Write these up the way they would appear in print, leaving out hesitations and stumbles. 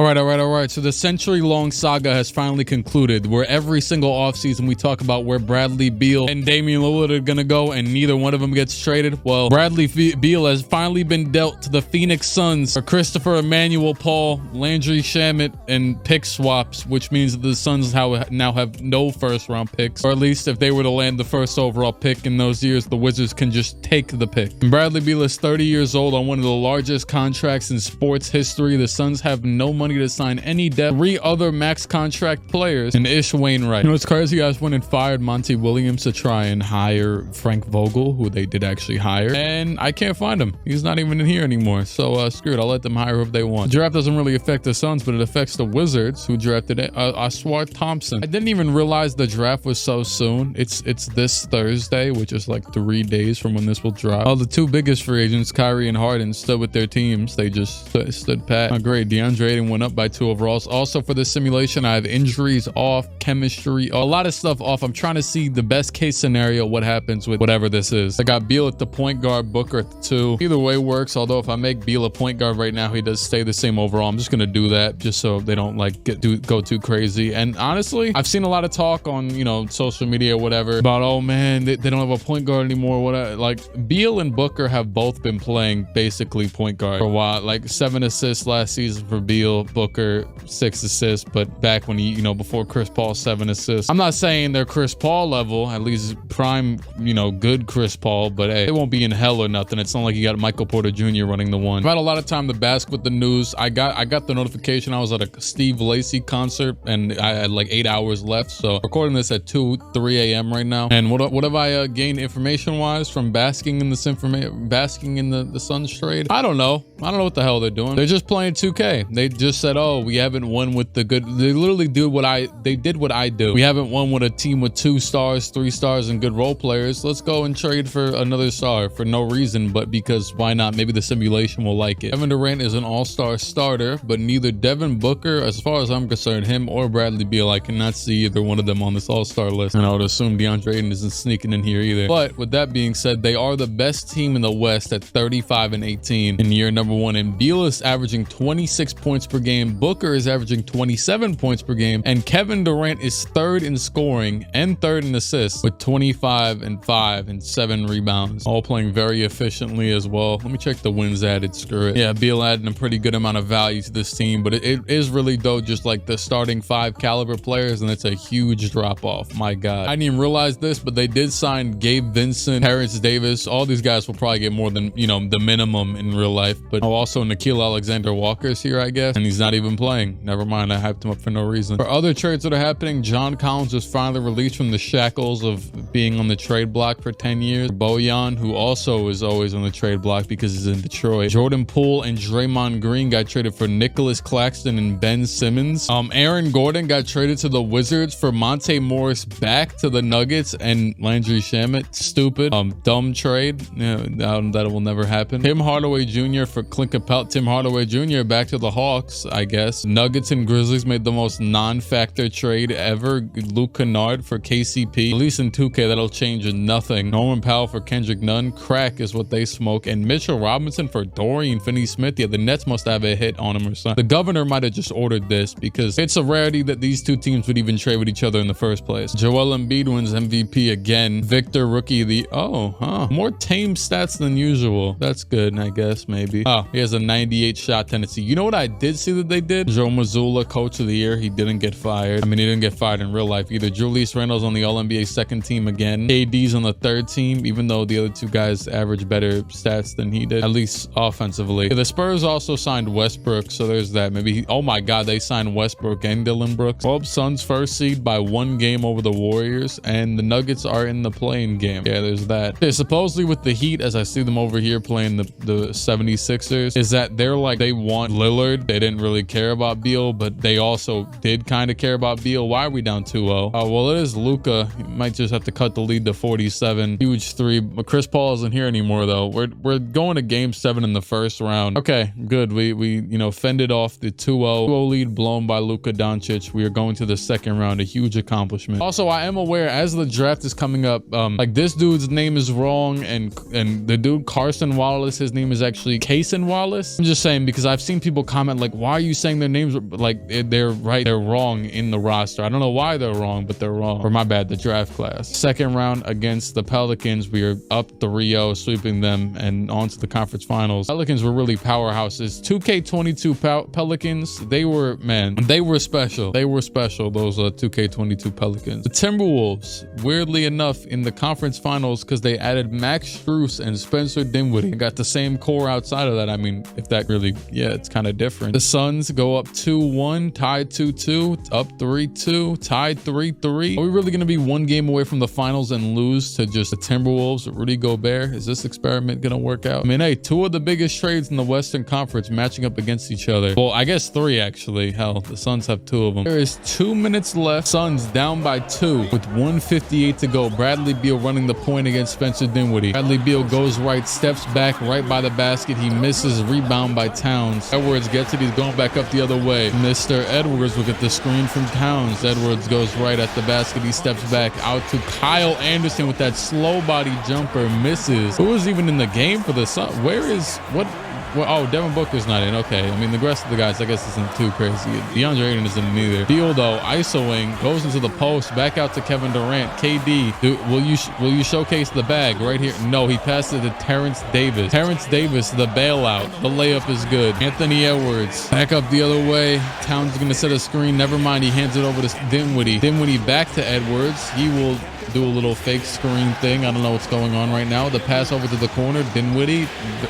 All right. So the century-long saga has finally concluded, where every single offseason we talk about where Bradley Beal and Damian Lillard are gonna go, and neither one of them gets traded. Well, Bradley Beal has finally been dealt to the Phoenix Suns for Christopher Emmanuel Paul, Landry Shamet, and pick swaps, which means that the Suns now have no first-round picks, or at least if they were to land the first overall pick in those years, the Wizards can just take the pick. And Bradley Beal is 30 years old on one of the largest contracts in sports history. The Suns have no money to sign any depth. 3 other max contract players and Ish Wainwright. You know, it's crazy. Guys went and fired Monty Williams to try and hire Frank Vogel, who they did actually hire, and I can't find him. He's not even in here anymore. So screw it. I'll let them hire whoever they want. The draft doesn't really affect the Suns, but it affects the Wizards, who drafted Aswar Thompson. I didn't even realize the draft was so soon. It's this Thursday, which is like 3 days from when this will drop. The 2 biggest free agents, Kyrie and Harden, stood with their teams. They just stood pat. Oh, great. DeAndre Ayton went up by 2 overalls. Also for this simulation, I have injuries off, chemistry, a lot of stuff off. I'm trying to see the best case scenario, what happens with whatever this is. I got Beal at the point guard, Booker at the 2. Either way works, although if I make Beal a point guard right now, he does stay the same overall. I'm just gonna do that just so they don't like go too crazy. And honestly, I've seen a lot of talk on, you know, social media or whatever about, oh man, they don't have a point guard anymore. Like Beal and Booker have both been playing basically point guard for a while. Like 7 assists last season for Beal, Booker 6 assists, but back when he, you know, before Chris Paul, 7 assists. I'm not saying they're Chris Paul level, at least prime, you know, good Chris Paul, but hey, it won't be in hell or nothing. It's not like you got Michael Porter Jr. running the one. I've had a lot of time to bask with the news. I got the notification. I was at a Steve Lacy concert and I had like 8 hours left. So recording this at 3 a.m. right now. And what have I gained information wise from basking in this basking in the Suns trade? I don't know what the hell they're doing. They're just playing 2K. They just said, oh, we haven't won with the good. They literally did what I do. We haven't won with a team with 2 stars, 3 stars, and good role players. Let's go and trade for another star for no reason, but because why not? Maybe the simulation will like it. Kevin Durant is an all-star starter, but neither Devin Booker, as far as I'm concerned, him or Bradley Beal, I cannot see either one of them on this all-star list. And I would assume DeAndre Ayton isn't sneaking in here either. But with that being said, they are the best team in the West at 35-18 in year number 1. And Beal is averaging 26 points per game. Booker is averaging 27 points per game. And Kevin Durant is 3rd in scoring and 3rd in assists with 25 and 5 and 7 rebounds. All playing very efficiently as well. Let me check the wins added. Screw it. Yeah, Beal adding a pretty good amount of value to this team, but it is really though just like the starting 5 caliber players, and it's a huge drop off. My God. I didn't even realize this, but they did sign Gabe Vincent, Terrence Davis. All these guys will probably get more than, you know, the minimum in real life. But also Nickeil Alexander-Walker's here, I guess, and he's not even playing. Never mind, I hyped him up for no reason. For other trades that are happening, John Collins was finally released from the shackles of being on the trade block for 10 years. Bojan, who also is always on the trade block because he's in Detroit. Jordan Poole and Draymond Green got traded for Nicholas Claxton and Ben Simmons. Aaron Gordon got traded to the Wizards for Monte Morris back to the Nuggets and Landry Shamet. Stupid, dumb trade. Yeah, that will never happen. Tim Hardaway Jr. for Clique. Tim Hardaway Jr. back to the Hawks, I guess. Nuggets and Grizzlies made the most non-factor trade ever. Luke Kennard for KCP. At least in 2K, that'll change nothing. Norman Powell for Kendrick Nunn. Crack is what they smoke. And Mitchell Robinson for Dorian Finney-Smith. Yeah, the Nets must have a hit on him or something. The governor might have just ordered this because it's a rarity that these 2 teams would even trade with each other in the first place. Joel Embiid wins MVP again. Victor Rookie more tame stats than usual. That's good, I guess, maybe. Oh, he has a 98 shot tendency. You know what I did see that they did? Joe Mazzulla, coach of the year. He didn't get fired. I mean, he didn't get fired in real life either. Julius Randle's on the All-NBA 2nd team again. KD's on the 3rd team, even though the other 2 guys average better stats than he did, at least offensively. Yeah, the Spurs also signed Westbrook, so there's that. Maybe oh my God, they signed Westbrook and Dillon Brooks. Well, Suns 1st seed by 1 game over the Warriors, and the Nuggets are in the play-in game. Yeah, there's that. Yeah, supposedly with the Heat, as I see them over here playing the 76ers, is that they're like, they want Lillard. They didn't really care about Beal, but they also did kind of care about Beal. Why are we down 2-0? Well, it is Luka. He might just have to cut the lead to 47. Huge 3. But Chris Paul isn't here anymore though. We're going to game 7 in the first round. Okay, good. We you know, fended off the 2-0 lead blown by Luka Doncic. We are going to the 2nd round, a huge accomplishment. Also, I am aware as the draft is coming up, like this dude's name is wrong, and the dude Carson Wallace, his name is actually Cason Wallace. I'm just saying because I've seen people comment like, why Why are you saying their names like they're right? They're wrong in the roster. I don't know why they're wrong, but they're wrong. Or my bad, the draft class. Second round against the Pelicans. We are up 3-0, sweeping them and on to the conference finals. Pelicans were really powerhouses. 2K22 Pelicans, they were, man, they were special. They were special, those 2K22 Pelicans. The Timberwolves, weirdly enough, in the conference finals, because they added Max Strus and Spencer Dinwiddie, got the same core outside of that. I mean, if that really, yeah, it's kind of different. The Suns go up 2-1, tied 2-2, up 3-2, tied 3-3. Are we really going to be one game away from the finals and lose to just the Timberwolves with Rudy Gobert? Is this experiment going to work out? I mean, hey, two of the biggest trades in the Western Conference matching up against each other. Well, I guess three, actually. Hell, the Suns have two of them. There is 2 minutes left. Suns down by 2 with 1:58 to go. Bradley Beal running the point against Spencer Dinwiddie. Bradley Beal goes right, steps back right by the basket. He misses, rebound by Towns. Edwards gets it. He's going back up the other way. Mr. Edwards will get the screen from Towns. Edwards goes right at the basket. He steps back out to Kyle Anderson with that slow body jumper. Misses. Who was even in the game for the Suns? Where is what? Well, oh, Devin Booker's not in. Okay. I mean, the rest of the guys, I guess, isn't too crazy. DeAndre Ayton isn't in either. Beal, though, isoing, goes into the post, back out to Kevin Durant. KD, will you showcase the bag right here? No, he passed it to Terrence Davis. Terrence Davis, the bailout. The layup is good. Anthony Edwards, back up the other way. Towns is going to set a screen. Never mind. He hands it over to Dinwiddie. Dinwiddie back to Edwards. He will do a little fake screen thing. I don't know what's going on right now. The pass over to the corner. Dinwiddie,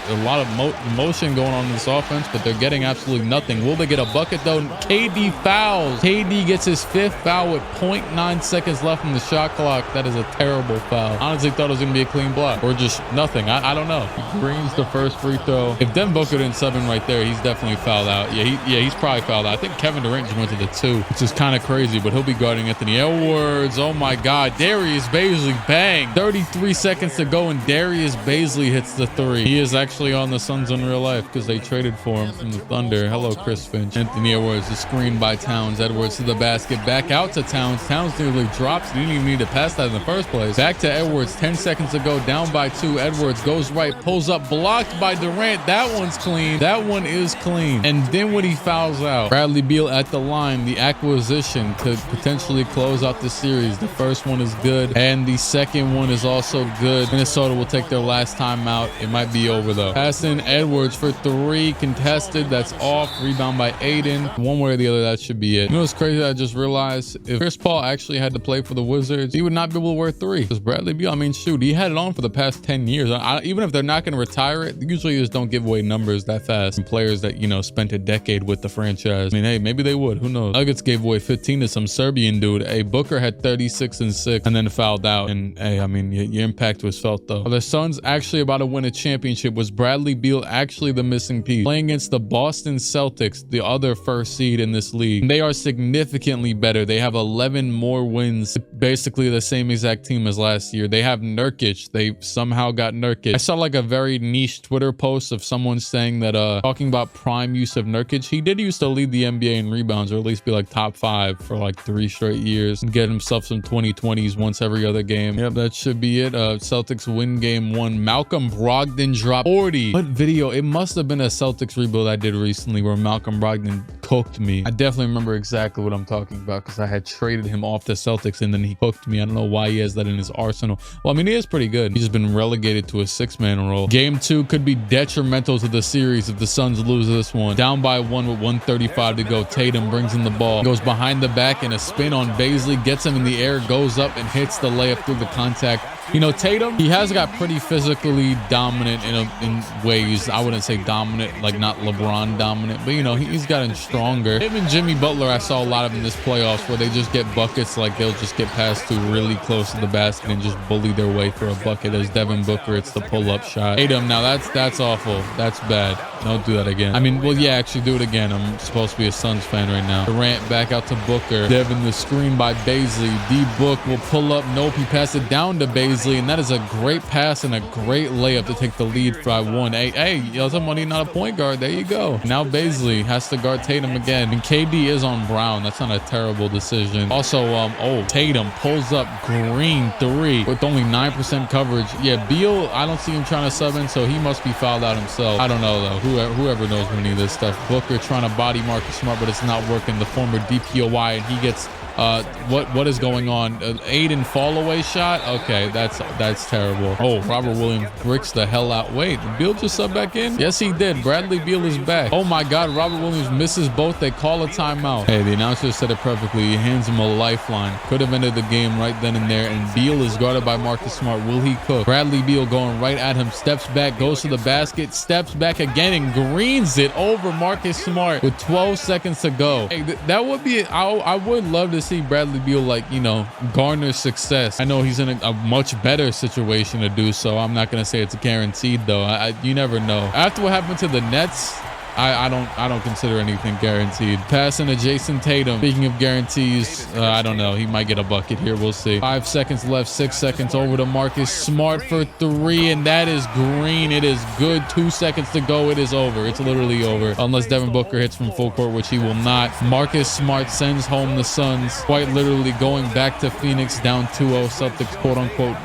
a lot of motion going on in this offense, but they're getting absolutely nothing. Will they get a bucket though? KD fouls. KD gets his 5th foul with 0.9 seconds left in the shot clock. That is a terrible foul. Honestly thought it was going to be a clean block or just nothing. I don't know. He brings the first free throw. If Devin Booker didn't sub him right there, he's definitely fouled out. He's probably fouled out. I think Kevin Durant just went to the 2, which is kind of crazy, but he'll be guarding Anthony Edwards. Oh my God. Darius Bazley, bang. 33 seconds to go and Darius Bazley hits the 3. He is actually on the Suns in real life because they traded for him from the Thunder. Hello, Chris Finch. Anthony Edwards is screened by Towns. Edwards to the basket, back out to Towns. Towns nearly drops. He didn't even need to pass that in the first place. Back to Edwards, 10 seconds to go, down by 2. Edwards goes right, pulls up, blocked by Durant. That one's clean. That one is clean. And then when he fouls out, Bradley Beal at the line, the acquisition to potentially close out the series. The first one is good, and the second one is also good. Minnesota will take their last time out. It might be over though. Passing Edwards for 3, contested. That's off. Rebound by Aiden. One way or the other, that should be it. You know what's crazy? I just realized if Chris Paul actually had to play for the Wizards, he would not be able to wear 3. Because Bradley Beal, I mean, shoot, he had it on for the past 10 years. Even if they're not going to retire it, usually just don't give away numbers that fast. And players that, you know, spent a decade with the franchise. I mean, hey, maybe they would. Who knows? Nuggets gave away 15 to some Serbian dude. Hey, Booker had 36 and 6 and then fouled out. And hey, I mean, your impact was felt though. Are the Suns actually about to win a championship? Was Bradley Beal actually the missing piece? Playing against the Boston Celtics, the other first seed in this league. They are significantly better. They have 11 more wins, basically the same exact team as last year. They have Nurkic. They somehow got Nurkic. I saw like a very niche Twitter post of someone saying that talking about prime use of Nurkic. He did used to lead the NBA in rebounds, or at least be like top 5 for like 3 straight years and get himself some 2020s once every other game. Yep, that should be it. Celtics win game 1. Malcolm Brogdon dropped 40. What video? It must have been a Celtics rebuild I did recently where Malcolm Brogdon cooked me. I definitely remember exactly what I'm talking about because I had traded him off the Celtics and then he cooked me. I don't know why he has that in his arsenal. Well, I mean, he is pretty good. He's just been relegated to a 6-man role. Game 2 could be detrimental to the series if the Suns lose this one. Down by 1 with 1:35 to go. Tatum brings in the ball, goes behind the back and a spin on Bazley, gets him in the air, goes up and hits the layup through the contact. You know, Tatum, he has got pretty physically dominant in ways. I wouldn't say dominant, like not LeBron dominant, but you know, he's gotten stronger. Him and Jimmy Butler, I saw a lot of in this playoffs where they just get buckets, like they'll just get passed to really close to the basket and just bully their way for a bucket. There's Devin Booker, it's the pull-up shot. Tatum, now that's awful. That's bad. Don't do that again. I mean, well, yeah, actually do it again. I'm supposed to be a Suns fan right now. Durant back out to Booker. Devin the screen by Bazley. D-Book will pull up. Nope, he passed it down to Bazley. Baisley, and that is a great pass and a great layup to take the lead by 1. Hey, somebody not a point guard. There you go. Now Baisley has to guard Tatum again, and KD is on Brown. That's not a terrible decision. Also, Tatum pulls up green 3 with only 9% coverage. Yeah, Beal, I don't see him trying to sub in, so he must be fouled out himself. I don't know though. Whoever knows any of this stuff. Booker trying to body Marcus Smart, but it's not working. The former DPOY, and he gets what is going on? Aiden fall away shot. Okay, that's terrible. Oh, Robert Williams bricks the hell out. Wait, Beal just subbed back in? Yes, he did. Bradley Beal is back. Oh my God, Robert Williams misses both. They call a timeout. Hey, the announcer said it perfectly. He hands him a lifeline. Could have ended the game right then and there. And Beal is guarded by Marcus Smart. Will he cook? Bradley Beal going right at him. Steps back, goes to the basket, steps back again, and greens it over Marcus Smart with 12 seconds to go. Hey, that would be. I would love to see Bradley Beal, like, garner success. I know he's in a much better situation to do so. I'm not gonna say it's guaranteed though. You never know. After what happened to the Nets, I don't consider anything guaranteed. Passing to Jason Tatum. Speaking of guarantees, I don't know. He might get a bucket here. We'll see. 5 seconds left. 6 seconds over to Marcus Smart for 3, and that is green. It is good. 2 seconds to go. It is over. It's literally over. Unless Devin Booker hits from full court, which he will not. Marcus Smart sends home the Suns. Quite literally going back to Phoenix down 2-0. Celtics, quote unquote,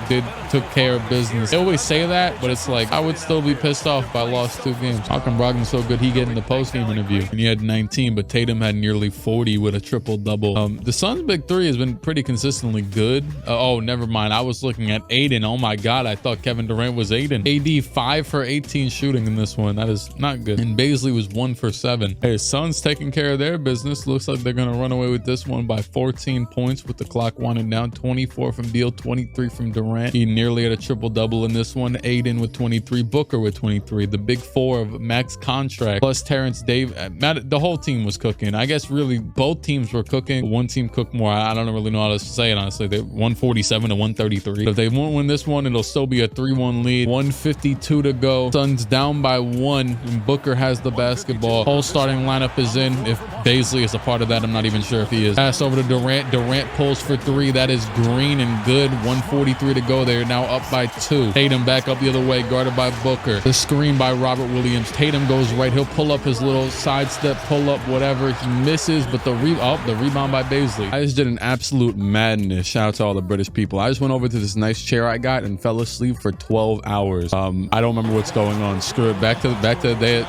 took care of business. They always say that, but it's like, I would still be pissed off if I lost 2 games. Malcolm Brogdon's so good, he get in the post-game interview, and he had 19, but Tatum had nearly 40 with a triple-double. The Suns' big 3 has been pretty consistently good. Oh, never mind. I was looking at Aiden. Oh my God, I thought Kevin Durant was Aiden. AD 5 for 18 shooting in this one. That is not good. And Baisley was 1 for 7. Hey, Suns taking care of their business. Looks like they're gonna run away with this one by 14 points with the clock winding down. 24 from Beal, 23 from Durant. He nearly had a triple-double in this one. Aiden with 23, Booker with 23. The big 4 of max contract plus Terrence Davis. The whole team was cooking. I guess really both teams were cooking. One team cooked more. I don't really know how to say it, honestly. They 147 to 133. If they won't win this one, it'll still be a 3-1 lead. 152 to go. Suns down by 1, and Booker has the basketball. Whole starting lineup is in. If Baisley is a part of that, I'm not even sure if he is. Pass over to Durant. Durant pulls for 3. That is green and good. 143 to go. They're now up by 2. Tatum back up the other way, guarded by Booker. The screen by Robert Williams. Tatum goes right. He'll pull up his little sidestep, pull up, whatever. He misses, but the rebound by Baisley. I just did an absolute madness. Shout out to all the British people. I just went over to this nice chair I got and fell asleep for 12 hours. I don't remember what's going on. Screw it. Back to the day,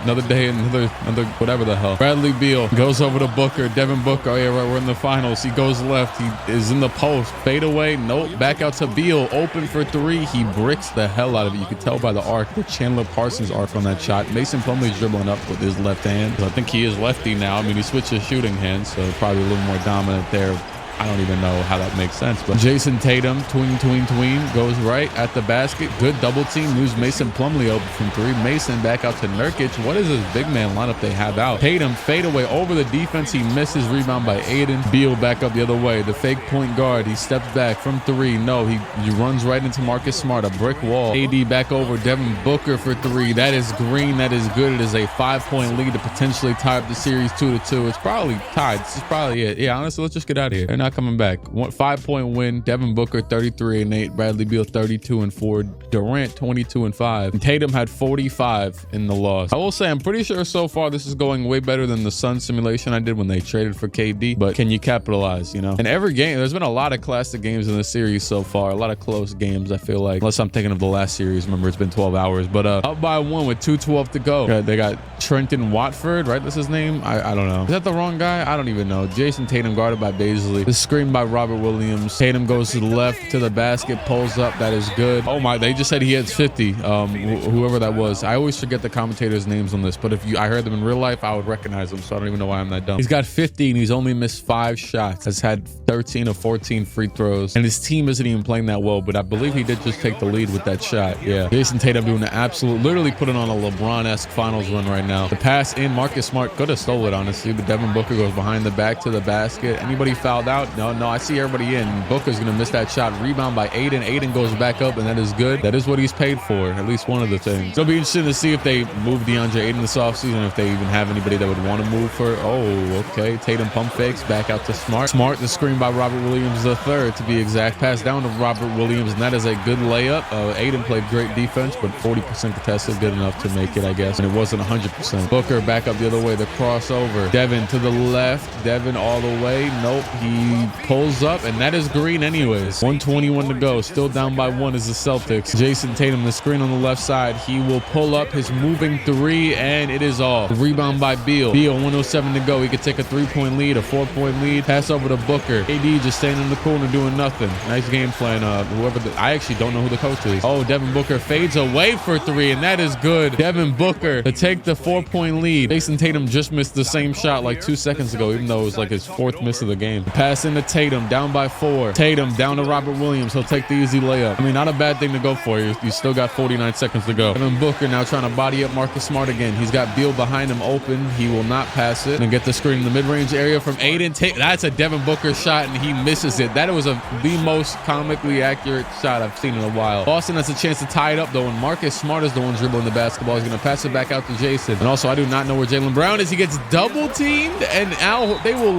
another day, another whatever the hell. Bradley Beal goes over to Booker. Devin Booker. Oh yeah, right. We're in the finals. He goes left. He is in the post. Fade away. Nope. Back out to Beal. Open for 3. He bricks the hell out of it. You could tell by the arc, the Chandler Parsons arc on that shot. Mason Plumlee's dribbling up with his left hand. I think he is lefty now. I mean, he switched his shooting hands, so probably a little more dominant there. I don't even know how that makes sense, but Jason Tatum, tween, goes right at the basket. Good double team, moves Mason Plumlee open from 3. Mason back out to Nurkic. What is this big man lineup they have out? Tatum fade away over the defense. He misses, rebound by Aiden. Beal back up the other way. The fake point guard. He steps back from 3. No, he runs right into Marcus Smart, a brick wall. AD back over Devin Booker for 3. That is green. That is good. It is a 5-point lead to potentially tie up the series 2-2. It's probably tied. This is probably it. Yeah, honestly, let's just get out of here. They're not coming back. 5-point win. Devin Booker 33-8. Bradley Beal 32-4. Durant 22-5. And Tatum had 45 in the loss. I will say I'm pretty sure so far this is going way better than the Sun simulation I did when they traded for KD. But can you capitalize? In every game, there's been a lot of classic games in the series so far. A lot of close games. I feel like, unless I'm thinking of the last series. Remember, it's been 12 hours. But up by 1 with 2:12 to go. They got Trenton Watford, right? That's his name. I don't know. Is that the wrong guy? I don't even know. Jason Tatum guarded by Baisley. The screen by Robert Williams. Tatum goes to the left to the basket, pulls up. That is good. Oh my, they just said he hits 50. Whoever that was. I always forget the commentators' names on this, but if I heard them in real life, I would recognize them, so I don't even know why I'm that dumb. He's got 50 and he's only missed 5 shots. Has had 13 or 14 free throws, and his team isn't even playing that well, but I believe he did just take the lead with that shot. Yeah. Jason Tatum doing an absolute, literally putting on a LeBron-esque finals run right now. The pass in, Marcus Smart could have stole it, honestly, but Devin Booker goes behind the back to the basket. Anybody fouled out? up. No, I see everybody in. Booker's gonna miss that shot. Rebound by Aiden. Aiden goes back up, and that is good. That is what he's paid for, at least one of the things. It'll be interesting to see if they move DeAndre Aiden this offseason, if they even have anybody that would want to move for. Oh, okay. Tatum pump fakes back out to Smart. Smart, the screen by Robert Williams III to be exact. Pass down to Robert Williams, and that is a good layup. Aiden played great defense, but 40% contested, good enough to make it, I guess. And it wasn't 100%. Booker back up the other way, the crossover. Devin to the left. Devin all the way. Nope. He pulls up, and that is green anyways. 1:21 to go. Still down by 1 is the Celtics. Jason Tatum, the screen on the left side. He will pull up his moving 3, and it is off. Rebound by Beal. Beal, 1:07 to go. He could take a 3-point lead, a 4-point lead. Pass over to Booker. AD just standing in the corner doing nothing. Nice game plan. I actually don't know who the coach is. Oh, Devin Booker fades away for 3, and that is good. Devin Booker to take the 4-point lead. Jason Tatum just missed the same shot like 2 seconds ago, even though it was like his 4th miss of the game. Pass into Tatum, down by 4. Tatum down to Robert Williams. He'll take the easy layup. I mean, not a bad thing to go for. You still got 49 seconds to go. Devin Booker now trying to body up Marcus Smart again. He's got Beal behind him open. He will not pass it. And get the screen in the mid-range area from Aiden. That's a Devin Booker shot, and he misses it. That was the most comically accurate shot I've seen in a while. Boston has a chance to tie it up, though, and Marcus Smart is the one dribbling the basketball. He's going to pass it back out to Jason. And also, I do not know where Jaylen Brown is. He gets double-teamed, and they will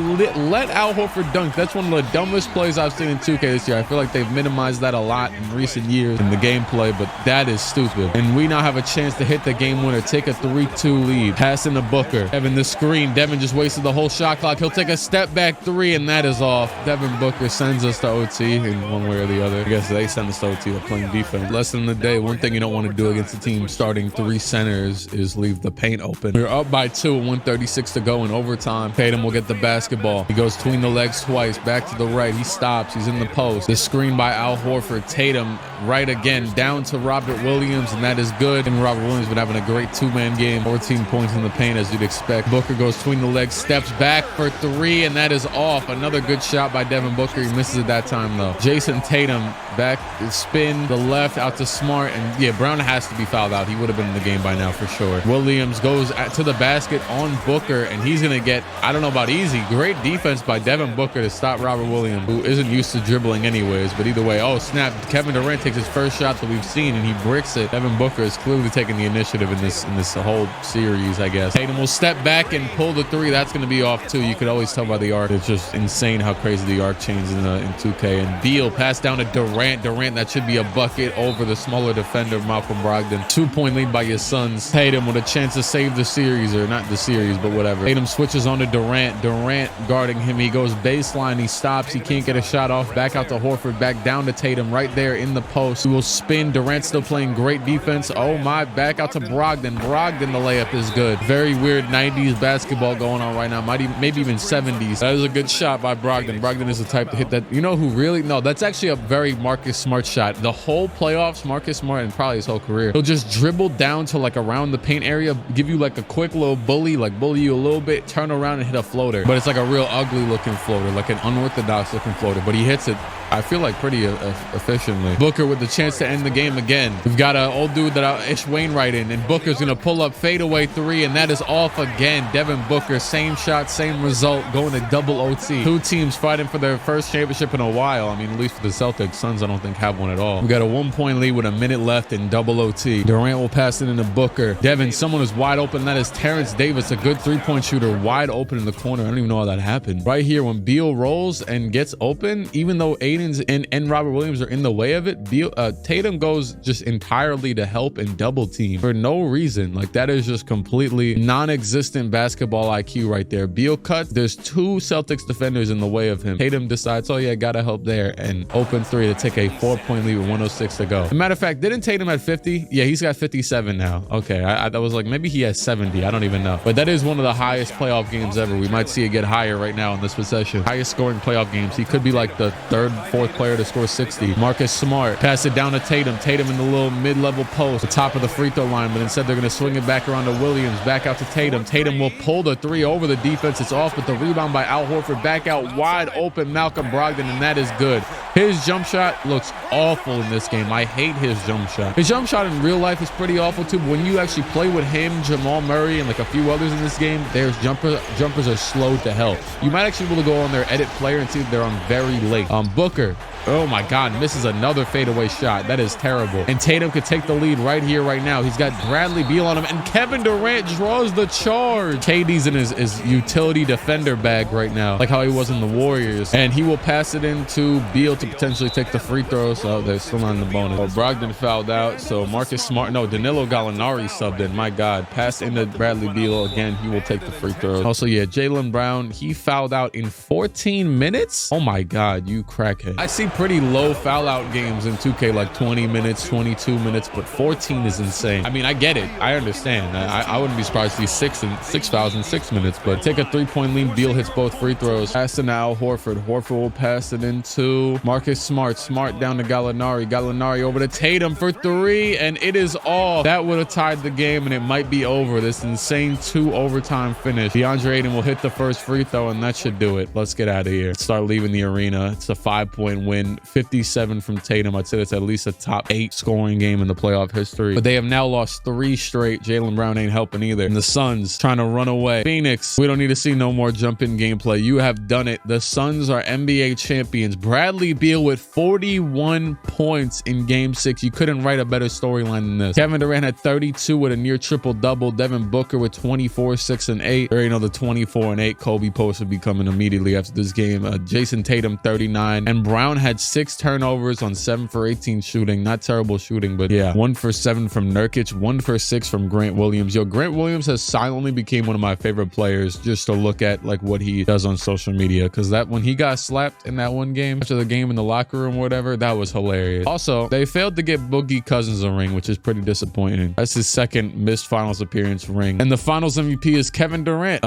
let Al Horford dunk. That's one of the dumbest plays I've seen in 2K this year. I feel like they've minimized that a lot in recent years in the gameplay, but that is stupid. And we now have a chance to hit the game winner, take a 3-2 lead. Pass into Booker. Devin the screen. Devin just wasted the whole shot clock. He'll take a step back 3, and that is off. Devin Booker sends us to OT in one way or the other. I guess they send us to OT. They're playing defense. Lesson of the day. One thing you don't want to do against a team starting 3 centers is leave the paint open. We're up by 2, 1:36 to go in overtime. Tatum will get the basketball. He goes between the legs twice. Back to the right. He stops. He's in the post. The screen by Al Horford. Tatum right again. Down to Robert Williams, and that is good. And Robert Williams been having a great 2-man game. 14 points in the paint, as you'd expect. Booker goes between the legs, steps back for 3, and that is off. Another good shot by Devin Booker. He misses it that time, though. Jason Tatum back, spin, the left out to Smart, and yeah, Brown has to be fouled out. He would have been in the game by now for sure. Williams goes to the basket on Booker, and he's going to get, I don't know about easy. Great defense by Devin Booker to stop Robert Williams, who isn't used to dribbling anyways, but either way, oh snap, Kevin Durant takes his first shot that we've seen, and he bricks it. Devin Booker is clearly taking the initiative in this whole series, I guess. Tatum will step back and pull the 3. That's going to be off too. You could always tell by the arc. It's just insane how crazy the arc changed in 2K. And Beal pass down to Durant. Durant, that should be a bucket over the smaller defender, Malcolm Brogdon. 2-point lead by your Suns. Tatum with a chance to save the series, or not the series, but whatever. Tatum switches on to Durant. Durant guarding him. He goes baseline. He stops. He can't get a shot off. Back out to Horford. Back down to Tatum right there in the post. He will spin. Durant still playing great defense. Oh my, back out to Brogdon. Brogdon, the layup is good. Very weird 90s basketball going on right now. Maybe even 70s. That is a good shot by Brogdon. Brogdon is the type to hit that. You know who really? No, that's actually a very Marcus Smart shot. The whole playoffs, Marcus Smart, and probably his whole career, he'll just dribble down to like around the paint area, give you like a quick little bully, like bully you a little bit, turn around and hit a floater. But it's like a real ugly looking floater, like an unorthodox looking floater. But he hits it, I feel like, pretty efficiently. Booker with the chance to end the game again. We've got an old dude that Ish Wainwright in, and Booker's going to pull up fadeaway 3, and that is off again. Devin Booker, same shot, same result, going to double OT. 2 teams fighting for their first championship in a while. I mean, at least for the Celtics. Suns, I don't think, have one at all. We got a 1-point lead with a minute left in double OT. Durant will pass it into Booker. Devin, someone is wide open. That is Terrence Davis, a good 3-point shooter, wide open in the corner. I don't even know how that happened. Right here, when Beal rolls and gets open, even though Aiden's and Robert Williams are in the way of it, Tatum goes just entirely to help and double team for no reason. Like, that is just completely non-existent basketball IQ right there. Beal cuts. There's 2 Celtics defenders in the way of him. Tatum decides, oh yeah, gotta help there, and open 3 to take a 4-point lead with 106 to go. As a matter of fact, didn't Tatum at 50? Yeah, he's got 57 now. Okay, I was like, maybe he has 70. I don't even know. But that is one of the highest playoff games ever. We might see it get higher right now in this possession. Highest scoring playoff games. He could be like the 3rd, fourth player to score 60. Marcus Smart pass it down to Tatum. Tatum in the little mid-level post, the top of the free throw line, but instead they're going to swing it back around to Williams, back out to Tatum. Tatum will pull the three over the defense. It's off, but the rebound by Al Horford, back out wide open Malcolm Brogdon, and that is good. His jump shot looks awful in this game. I hate his jump shot. His jump shot in real life is pretty awful too, but when you actually play with him, Jamal Murray, and like a few others in this game, their jumpers are slow to hell. You might actually be able to go on their edit player and see they're on very late. Booker, oh my God, misses another fadeaway shot. That is terrible. And Tatum could take the lead right here, right now. He's got Bradley Beal on him, and Kevin Durant draws the charge. KD's in his utility defender bag right now, like how he was in the Warriors. And he will pass it into Beal to potentially take the free throw. So they're still on the bonus. Oh, Brogdon fouled out. So Marcus Smart, no, Danilo Gallinari subbed in. My God, pass into Bradley Beal again. He will take the free throw. Also, yeah, Jaylen Brown, he fouled out in 14 minutes. Oh my God, you crackhead. I see pretty low foul out games in 2K, like 20 minutes, 22 minutes, but 14 is insane. I mean, I get it. I understand. I wouldn't be surprised to see six fouls in 6 minutes, but take a 3-point lead. Beal hits both free throws. Pass to Al Horford. Horford will pass it into Marcus Smart. Smart down to Gallinari. Gallinari over to Tatum for 3, and it is off. That would have tied the game, and it might be over. This insane 2 overtime finish. DeAndre Ayton will hit the first free throw, and that should do it. Let's get out of here. Start leaving the arena. It's a 5-point win. 57 from Tatum. I'd say that's at least a top 8 scoring game in the playoff history. But they have now lost 3 straight. Jaylen Brown ain't helping either. And the Suns trying to run away. Phoenix, we don't need to see no more jump-in gameplay. You have done it. The Suns are NBA champions. Bradley Beal with 41 points in Game 6. You couldn't write a better storyline than this. Kevin Durant had 32 with a near triple-double. Devin Booker with 24, 6, and 8. There ain't no the 24 and 8 Kobe post would be coming immediately after this game. Jason Tatum 39, and Brown had 6 turnovers on 7 for 18 shooting. Not terrible shooting, but yeah, 1 for 7 from Nurkic, 1 for 6 from Grant Williams. Yo, Grant Williams has silently became one of my favorite players just to look at like what he does on social media, because that when he got slapped in that one game after the game in the locker room or whatever, that was hilarious. Also, they failed to get Boogie Cousins a ring, which is pretty disappointing. That's his second missed finals appearance ring. And the finals MVP is Kevin Durant.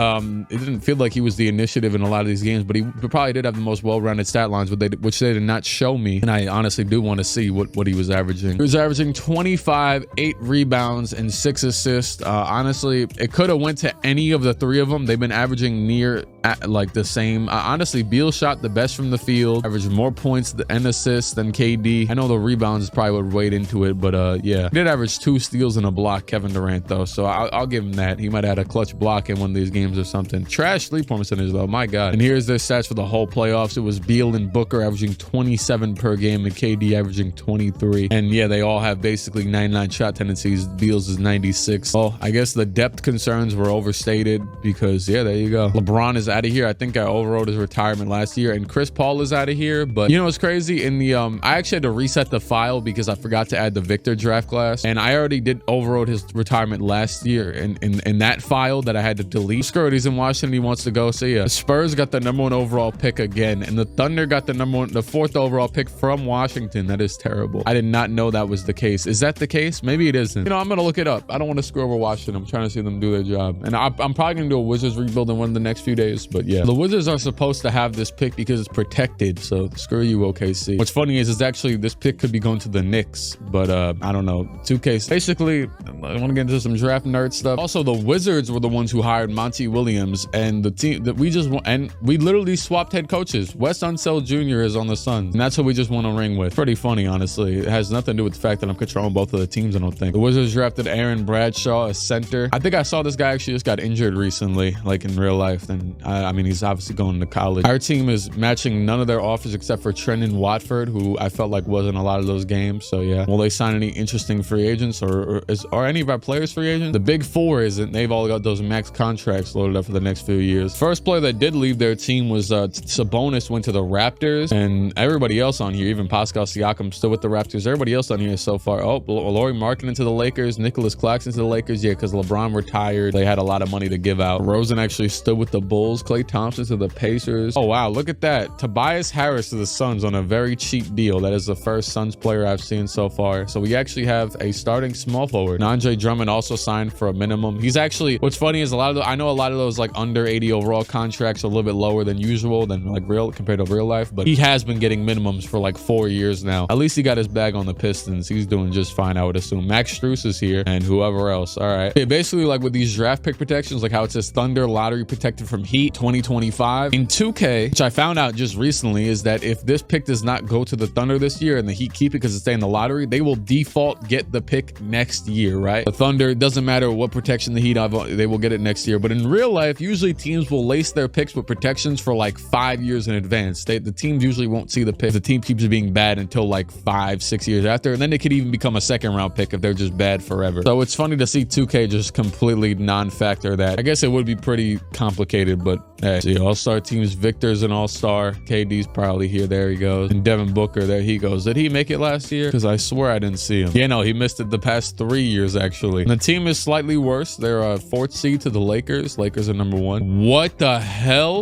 It didn't feel like he was the initiative in a lot of these games, but he probably did have the most well-rounded stat lines, which they did not show me. And I honestly do want to see what he was averaging. He was averaging 25, 8 rebounds, and 6 assists. Honestly, it could have went to any of the 3 of them. They've been averaging near like the same. Honestly, Beal shot the best from the field, averaged more points and assists than KD. I know the rebounds probably would weighed into it, but yeah, he did average 2 steals and a block, Kevin Durant, though, so I'll give him that. He might have had a clutch block in one of these games or something. Trash 3-point percentage, though, my God. And here's their stats for the whole playoffs. It was Beal and Booker averaging 27 per game and KD averaging 23. And yeah, they all have basically 99 shot tendencies. Beal's is 96. Well, I guess the depth concerns were overstated because, yeah, there you go. LeBron is out of here. I think I overrode his retirement last year, and Chris Paul is out of here. But you know what's crazy? In the I actually had to reset the file because I forgot to add the Victor draft class, and I already did overrode his retirement last year in that file that I had to delete. Screw it, he's in Washington. He wants to go. So yeah, the Spurs got the #1 overall pick again, and the Thunder got the 4th overall pick from Washington. That is terrible. I did not know that was the case. Is that the case? Maybe it isn't. You know, I'm gonna look it up. I don't want to screw over Washington. I'm trying to see them do their job, and I'm probably gonna do a Wizards rebuild in one of the next few days. But yeah, the Wizards are supposed to have this pick because it's protected. So screw you, OKC. What's funny is actually this pick could be going to the Knicks, but I don't know. 2K. Basically, I want to get into some draft nerd stuff. Also, the Wizards were the ones who hired Monty Williams, and the team that we literally swapped head coaches. Wes Unseld Jr. is on the Suns, and that's who we just won a ring with. Pretty funny, honestly. It has nothing to do with the fact that I'm controlling both of the teams, I don't think. The Wizards drafted Aaron Bradshaw, a center. I think I saw this guy actually just got injured recently, like in real life. And I mean, he's obviously going to college. Our team is matching none of their offers except for Trendon Watford, who I felt like was in a lot of those games. So yeah, will they sign any interesting free agents, or are any of our players free agents? The big 4 isn't. They've all got those max contracts loaded up for the next few years. First player that did leave their team was Sabonis went to the Raptors, and everybody else on here, even Pascal Siakam, still with the Raptors. Everybody else on here so far. Oh, Lauri Markkanen to the Lakers, Nicholas Claxton to the Lakers. Yeah, because LeBron retired. They had a lot of money to give out. Rosen actually stood with the Bulls. Bulls. Klay Thompson to the Pacers. Oh, wow. Look at that. Tobias Harris to the Suns on a very cheap deal. That is the first Suns player I've seen so far. So we actually have a starting small forward. And Andre Drummond also signed for a minimum. He's actually, what's funny is I know a lot of those like under 80 overall contracts are a little bit lower than usual, than like compared to real life, but he has been getting minimums for like 4 years now. At least he got his bag on the Pistons. He's doing just fine, I would assume. Max Strus is here and whoever else. All right. Okay, basically like with these draft pick protections, like how it says Thunder lottery protected from Heat 2025 in 2K, which I found out just recently, is that if this pick does not go to the Thunder this year and the Heat keep it because it's staying in the lottery, they will default get the pick next year, right? The Thunder, it doesn't matter what protection the Heat have, they will get it next year. But in real life, usually teams will lace their picks with protections for like 5 years in advance. The teams usually won't see the pick. The team keeps being bad until like 5-6 years after, and then they could even become a second round pick if they're just bad forever. So it's funny to see 2K just completely non-factor that. I guess it would be pretty complicated, but hey, see, all-star teams, Victor's an all-star. KD's probably here. There he goes. And Devin Booker, there he goes. Did he make it last year? Because I swear I didn't see him. Yeah, no, he missed it the past 3 years, actually. And the team is slightly worse. They're a 4th seed to the Lakers. Lakers are number 1. What the hell?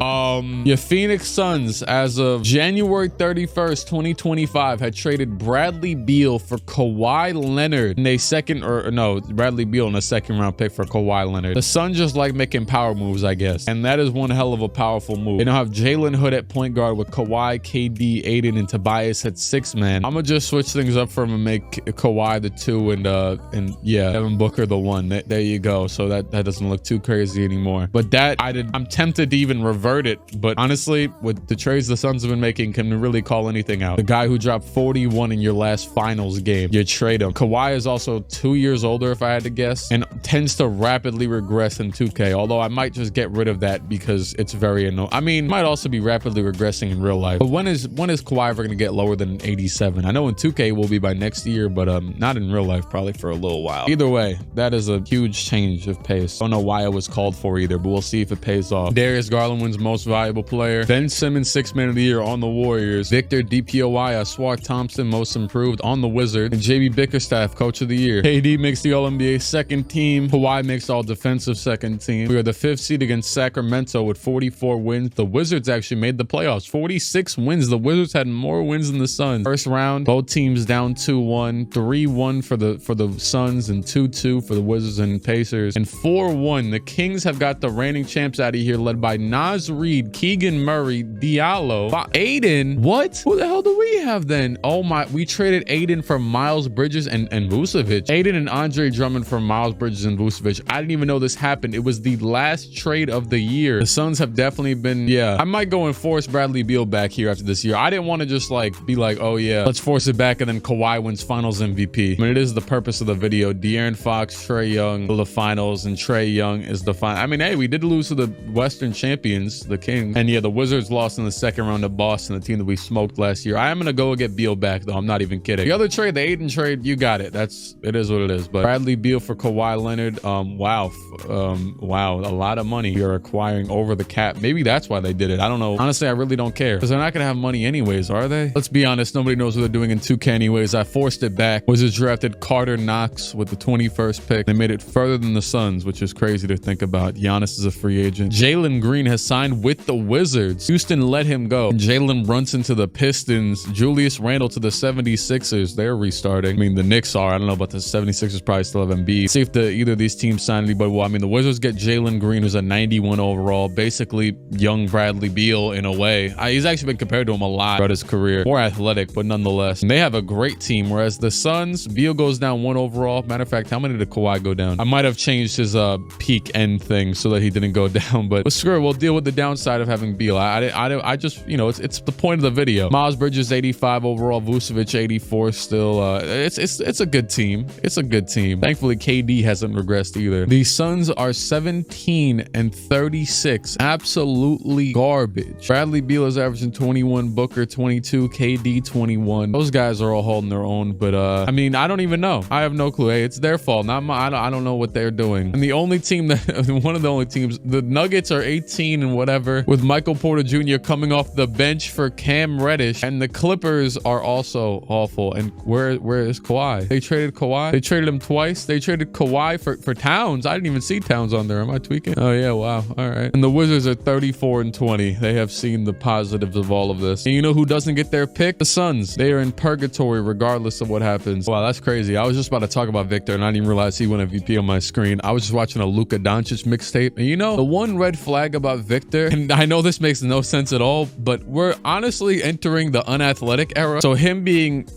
Your Phoenix Suns, as of January 31st, 2025, had traded Bradley Beal for Kawhi Leonard in a Bradley Beal in a second round pick for Kawhi Leonard. The Suns just like making power moves, I guess. And that is one hell of a powerful move. They now have Jalen Hood at point guard with Kawhi, KD, Aiden, and Tobias at 6-man. I'm gonna just switch things up for him and make Kawhi the 2 and yeah, Devin Booker the 1. There you go. So that doesn't look too crazy anymore. But I'm tempted to even revert it, but honestly, with the trades the Suns have been making, can really call anything out. The guy who dropped 41 in your last finals game, you trade him. Kawhi is also 2 years older, if I had to guess, and tends to rapidly regress in 2K, although I might just get rid of that because it's very annoying. I mean, might also be rapidly regressing in real life. But when is Kawhi ever going to get lower than 87? I know in 2K will be by next year, but not in real life, probably for a little while. Either way, that is a huge change of pace. Don't know why it was called for either, but we'll see if it pays off. Darius Garland wins most valuable player. Ben Simmons 6-man of the year on the Warriors. Victor DPOY, Swart Thompson most improved on the Wizards. And JB Bickerstaff coach of the year. KD makes the All-NBA second team. Kawhi makes all defensive second team. We are the 5th seed against Sacramento with 44 wins. The Wizards actually made the playoffs. 46 wins. The Wizards had more wins than the Suns. First round, both teams down 2-1. 3-1 for the Suns and 2-2 for the Wizards and Pacers. And 4-1. The Kings have got the reigning champs out of here, led by Naz Reid, Keegan Murray, Diallo, Aiden. What? Who the hell do we have then? Oh my, we traded Aiden for Miles Bridges and Vucevic. Aiden and Andre Drummond for Miles Bridges and Vucevic. I didn't even know this happened. It was the last trade of the year. The Suns have definitely been, yeah. I might go and force Bradley Beal back here after this year. I didn't want to just like be like, oh yeah, let's force it back and then Kawhi wins finals MVP. I mean, it is the purpose of the video. De'Aaron Fox, Trae Young, the finals, and Trae Young is the final. I mean, hey, we did lose to the Western champions, the Kings. And yeah, the Wizards lost in the second round to Boston, the team that we smoked last year. I am going to go get Beal back though. I'm not even kidding. The other trade, the Aiden trade, you got it. It is what it is. But Bradley Beal for Kawhi Leonard, wow, a lot of money you're acquiring over the cap. Maybe that's why they did it. I don't know. Honestly, I really don't care because they're not going to have money anyways, are they? Let's be honest. Nobody knows what they're doing in 2K anyways. I forced it back. Wizards drafted Carter Knox with the 21st pick. They made it further than the Suns, which is crazy to think about. Giannis is a free agent. Jalen Green has signed with the Wizards. Houston let him go. Jalen Brunson to the Pistons. Julius Randle to the 76ers. They're restarting. I mean, the Knicks are. I don't know about the 76ers, probably still have Embiid. See if either of these teams sign anybody. Well, I mean, the Wizards get Jalen Green, who's a 91 overall. Basically, young Bradley Beal in a way. He's actually been compared to him a lot throughout his career. More athletic, but nonetheless. And they have a great team, whereas the Suns, Beal goes down 1 overall. Matter of fact, how many did Kawhi go down? I might have changed his peak end thing so that he didn't go down, but screw it. We'll deal with the downside of having Beal. I just, you know, it's the point of the video. Miles Bridges 85 overall, Vucevic 84 still. It's a good team. It's a good team. Thankfully, KD hasn't regressed either. The Suns are 17 and 36. Absolutely garbage. Bradley Beal is averaging 21, Booker 22, KD 21. Those guys are all holding their own, but I mean, I don't even know. I have no clue. Hey, it's their fault, not mine. I don't know what they're doing. And the only team that one of the only teams, the Nuggets are 18 and whatever, with Michael Porter Jr. coming off the bench for Cam Reddish, and the Clippers Clippers are also awful. And where is Kawhi? They traded Kawhi. They traded him twice. They traded Kawhi for Towns. I didn't even see Towns on there. Am I tweaking? Oh yeah, wow. All right. And the Wizards are 34-20. They have seen the positives of all of this. And you know who doesn't get their pick? The Suns. They are in purgatory regardless of what happens. Wow, that's crazy. I was just about to talk about Victor and I didn't even realize he went MVP on my screen. I was just watching a Luka Doncic mixtape. And you know, the one red flag about Victor, and I know this makes no sense at all, but we're honestly entering the unathletic era. So him being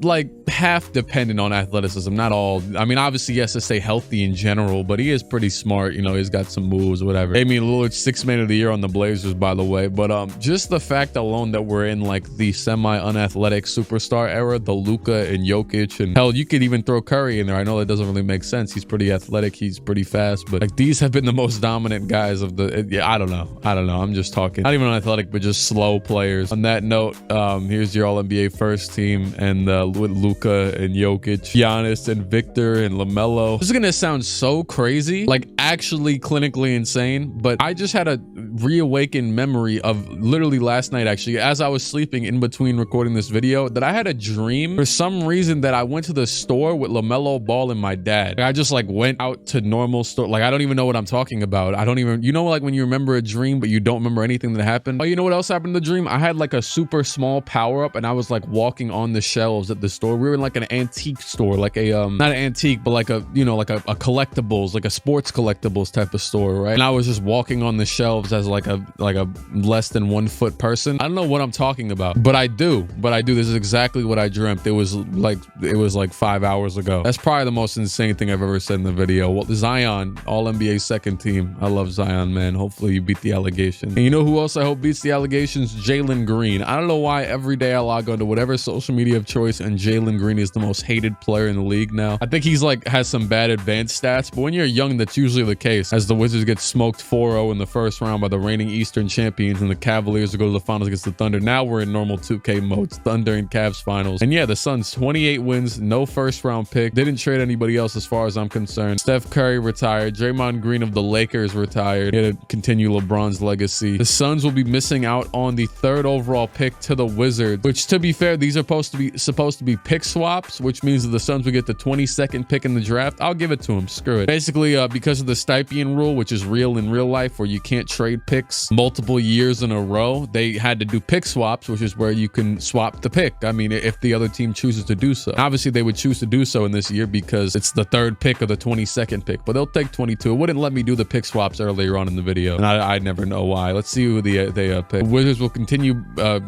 like half dependent on athleticism, not all. I mean, obviously he has to stay healthy in general, but he is pretty smart. You know, he's got some moves, whatever. Damian Lillard, 6th man of the year on the Blazers, by the way. But just the fact alone that we're in like the semi-unathletic superstar era, the Luka and Jokic, and hell, you could even throw Curry in there. I know that doesn't really make sense. He's pretty athletic. He's pretty fast, but like these have been the most dominant guys of the, yeah, I don't know. I'm just talking. Not even athletic, but just slow players. On that note, here's your All-NBA first team, and with Luka and Jokic, Giannis and Victor and LaMelo. This is gonna sound so crazy, like actually clinically insane, but I just had a reawakened memory of literally last night, actually, as I was sleeping in between recording this video, that I had a dream for some reason that I went to the store with LaMelo Ball and my dad. I just like went out to normal store. Like, I don't even know what I'm talking about. I don't even, you know, like when you remember a dream, but you don't remember anything that happened. Oh, you know what else happened in the dream? I had like a super small power up and I was like walking on the shelves at the store. We were in like an antique store, like a, not an antique, but like a, you know, like a collectibles, like a sports collectibles type of store, right? And I was just walking on the shelves as like a less than 1 foot person. I don't know what I'm talking about, but I do. This is exactly what I dreamt. It was like 5 hours ago. That's probably the most insane thing I've ever said in the video. Well, Zion, All-NBA second team. I love Zion, man. Hopefully you beat the allegation. And you know who else I hope beats the allegations? Jalen Green. I don't know why every day I log on to whatever social media of choice and Jalen Green is the most hated player in the league now. I think he's like has some bad advanced stats, but when you're young, that's usually the case, as the Wizards get smoked 4-0 in the first round by the reigning Eastern champions and the Cavaliers will go to the finals against the Thunder. Now we're in normal 2K mode, Thunder and Cavs finals. And yeah, the Suns, 28 wins, no first round pick. Didn't trade anybody else as far as I'm concerned. Steph Curry retired. Draymond Green of the Lakers retired. He had to continue LeBron's legacy. The Suns will be missing out on the 3rd overall pick to the Wizards, which, to be fair, these are supposed to be pick swaps, which means that the Suns will get the 22nd pick in the draft. I'll give it to them. Screw it. Basically, because of the Stipien rule, which is real in real life, where you can't trade picks multiple years in a row, they had to do pick swaps, which is where you can swap the pick. I mean, if the other team chooses to do so. Obviously, they would choose to do so in this year because it's the 3rd pick or the 22nd pick, but they'll take 22. It wouldn't let me do the pick swaps earlier on in the video, and I never know why. Let's see who they pick. The Wizards will continue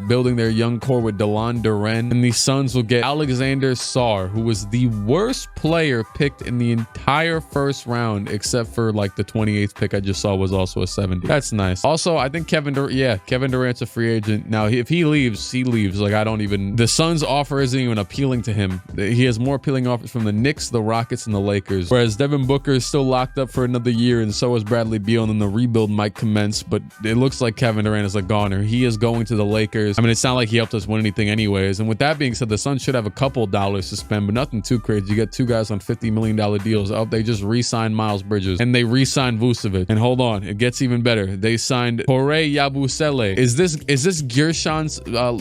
building their young core with durant, and the Suns will get Alexander Sarr, who was the worst player picked in the entire first round, except for like the 28th pick I just saw was also a 70. That's nice. Also, I think Kevin Durant's a free agent. Now, if he leaves, he leaves. Like, the Suns offer isn't even appealing to him. He has more appealing offers from the Knicks, the Rockets, and the Lakers. Whereas Devin Booker is still locked up for another year, and so is Bradley Beal, and then the rebuild might commence. But it looks like Kevin Durant is a goner. He is going to the Lakers. I mean, it's not like he helped us win anything anyways. And with that being said, the Suns should have a couple dollars to spend, but nothing too crazy. You get 2 guys on $50 million deals. Oh, they just re-signed Miles Bridges, and they re-signed Vucevic. And hold on, it gets even better. They signed Jorge Yabusele. Is this Gershon's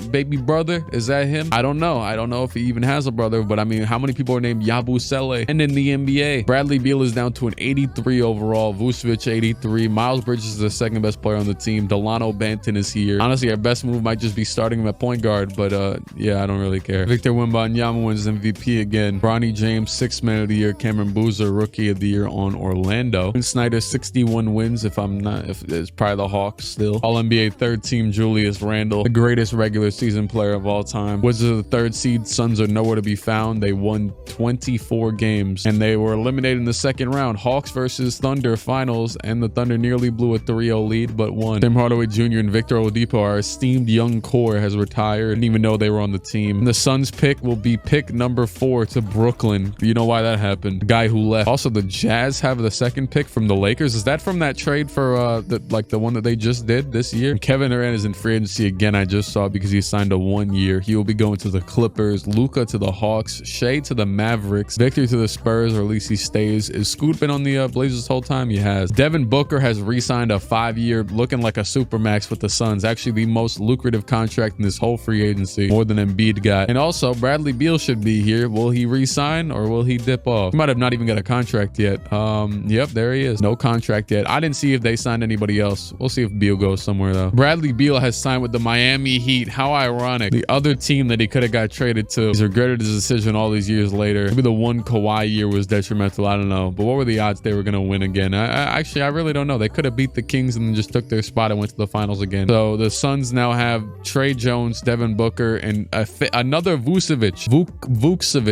baby brother? Is that him? I don't know. I don't know if he even has a brother, but I mean, how many people are named Yabusele? And in the NBA, Bradley Beal is down to an 83 overall. Vucevic 83. Miles Bridges is the 2nd best player on the team. Delano Banton is here. Honestly, our best move might just be starting him at point guard, but yeah, I don't really care. Victor Wembanyama wins MVP again. Bronny James, 6th man of the year. Cameron Boozer, rookie of the year on Orlando. Quinn Snyder, 61 wins. If it's probably the Hawks still. All-NBA 3rd team, Julius Randle, the greatest regular season player of all time. Wizards are the 3rd seed. Suns are nowhere to be found. They won 24 games and they were eliminated in the 2nd round. Hawks versus Thunder finals, and the Thunder nearly blew a 3-0 lead but won. Tim Hardaway Jr. and Victor Oladipo, our esteemed young core, has retired. Didn't even know they were on the team. And the Suns pick will be pick number 4 to Brooklyn. You know why that happened? The guy who left. Also, the Jazz have the 2nd pick from the Lakers. Is that from that trade for the one that they just did this year? And Kevin Durant is in free agency again. I just saw because he signed a 1 year. He will be going to the Clippers. Luka to the Hawks. Shea to the Mavericks. Victor to the Spurs, or at least he stays. Is Scoot been on the Blazers this whole time? He has. Devin Booker has re-signed a 5-year, looking like a supermax with the Suns. Actually, the most lucrative contract in this whole free free agency more than Embiid got. And also, Bradley Beal should be here. Will he re-sign or will he dip off? He might have not even got a contract yet. Yep, there he is. No contract yet. I didn't see if they signed anybody else. We'll see if Beal goes somewhere though. Bradley Beal has signed with the Miami Heat. How ironic. The other team that he could have got traded to. He's regretted his decision all these years later. Maybe the one Kawhi year was detrimental. I don't know. But what were the odds they were going to win again? Actually, I really don't know. They could have beat the Kings and then just took their spot and went to the finals again. So the Suns now have Trey Jones, Devin Booker, and another Vucevic.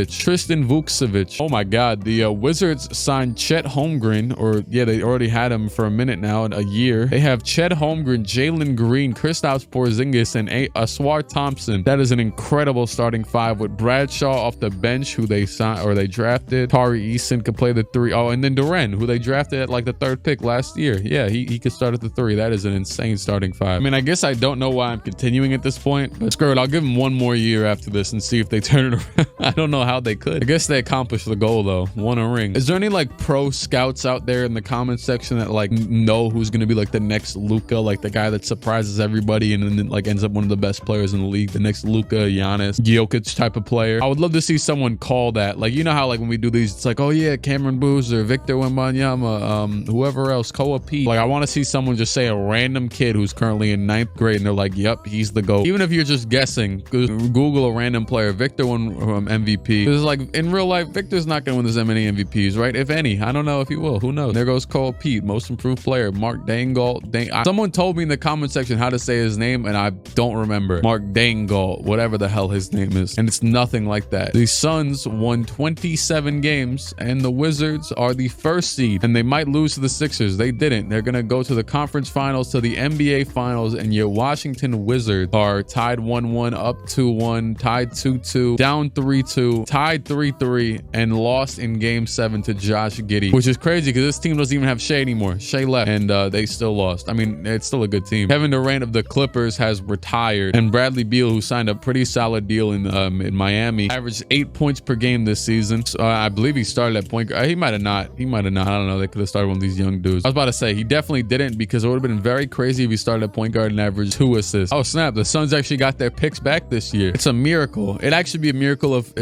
Tristan Vucevic. Oh my God. The Wizards signed Chet Holmgren, or yeah, they already had him for a minute now, a year. They have Chet Holmgren, Jalen Green, Kristaps Porzingis, and Aswar Thompson. That is an incredible starting five with Bradshaw off the bench, who they signed or they drafted. Tari Eason could play the three. Oh, and then Durant, who they drafted at like the 3rd pick last year. Yeah, he could start at the 3. That is an insane starting five. I mean, I guess I don't know why I'm continuing at this point, but screw it. I'll give them one more year after this and see if they turn it around. I don't know how they could. I guess they accomplished the goal though. Won a ring. Is there any like pro scouts out there in the comment section that like know who's going to be like the next Luka, like the guy that surprises everybody and then like ends up one of the best players in the league, the next Luka, Giannis, Jokic type of player? I would love to see someone call that. Like, you know how like when we do these, it's like, oh yeah, Cameron Boozer, Victor Wembanyama, whoever else, Koa Pete. Like, I want to see someone just say a random kid who's currently in 9th grade and they're like, yep, he's the GOAT. Even if you're just guessing, Google a random player. Victor won MVP. Because like in real life, Victor's not going to win this many MVPs, right? If any. I don't know if he will. Who knows? There goes Koa Pete, most improved player. Mark Dangault. Someone told me in the comment section how to say his name and I don't remember. Mark Dangault, whatever the hell his name is. And it's nothing like that. The Suns won 27 games and the Wizards are the 1st seed and they might lose to the Sixers. They didn't. They're going to go to the conference finals, to the NBA finals, and your Washington Wizards are tied 1-1, up 2-1, tied 2-2, down 3-2, tied 3-3, and lost in game 7 to Josh Giddey, which is crazy because this team doesn't even have Shea anymore. Shea left and they still lost. I mean, it's still a good team. Kevin Durant of the Clippers has retired, and Bradley Beal, who signed a pretty solid deal in Miami, averaged 8 points per game this season. So, I believe he started at point guard. He might have not. I don't know. They could have started one of these young dudes. I was about to say he definitely didn't, because it would have been very crazy if he started at point guard and averaged 2 assists. Oh snap! The Suns actually got their picks back this year. It's a miracle. It'd actually be a miracle if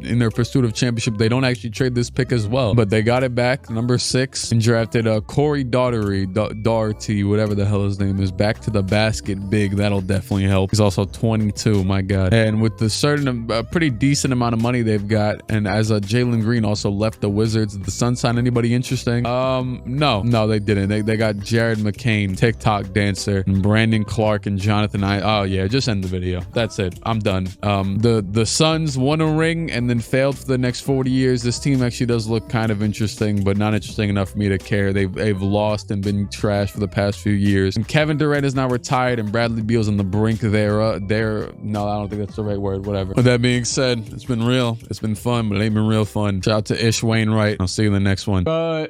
in their pursuit of championship they don't actually trade this pick as well. But they got it back, number 6, and drafted Corey Doherty, whatever the hell his name is, back to the basket big. That'll definitely help. He's also 22. My God. And with the pretty decent amount of money they've got, and as Jalen Green also left the Wizards, did the Suns sign anybody interesting? No, they didn't. They got Jared McCain, TikTok dancer, and Brandon Clark and Jonathan Oh yeah, just end the video. That's it. I'm done. The Suns won a ring and then failed for the next 40 years. This team actually does look kind of interesting, but not interesting enough for me to care. They've lost and been trash for the past few years. And Kevin Durant is now retired, and Bradley Beal's on the brink there. No, I don't think that's the right word. Whatever. With that being said, it's been real. It's been fun, but it ain't been real fun. Shout out to Ish Wainwright. I'll see you in the next one. Bye.